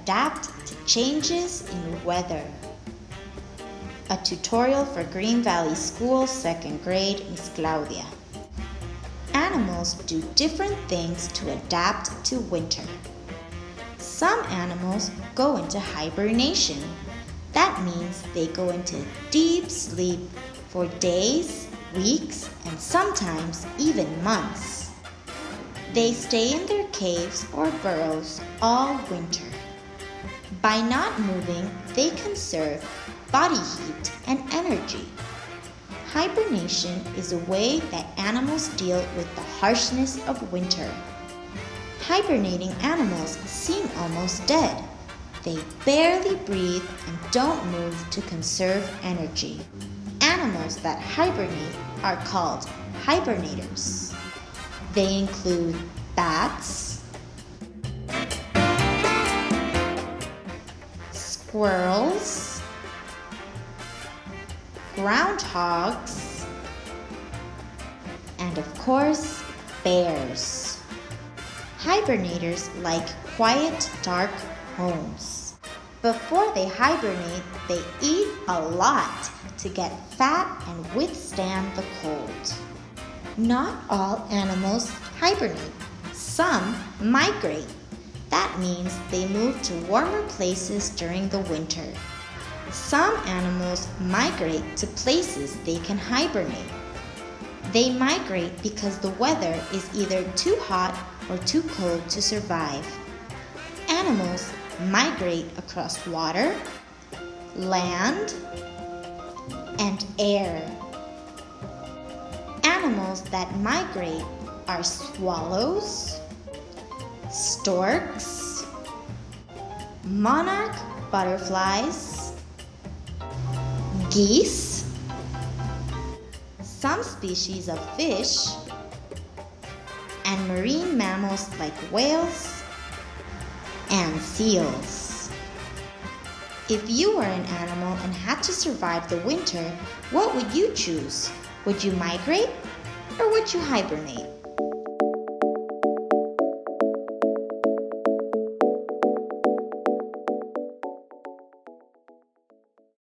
adapt to changes in weather. A tutorial for Green Valley School 2nd grade, Miss Claudia. Animals do different things to adapt to winter. Some animals go into hibernation. That means they go into deep sleep for days, weeks, and sometimes even months. They stay in their caves or burrows all winter. By not moving, they conserve body heat and energy. Hibernation is a way that animals deal with the harshness of winter. Hibernating animals seem almost dead. They barely breathe and don't move to conserve energy. Animals that hibernate are called hibernators. They include bats, squirrels, groundhogs, and of course, bears. Hibernators like quiet, dark homes. Before they hibernate, they eat a lot to get fat and withstand the cold. Not all animals hibernate. Some migrate. That means they move to warmer places during the winter. Some animals migrate to places they can hibernate. They migrate because the weather is either too hot or too cold to survive. Animals migrate across water, land, and air. Animals that migrate are swallows, storks, monarch butterflies, geese, some species of fish, and marine mammals like whales and seals. If you were an animal and had to survive the winter, what would you choose? Would you migrate or would you hibernate?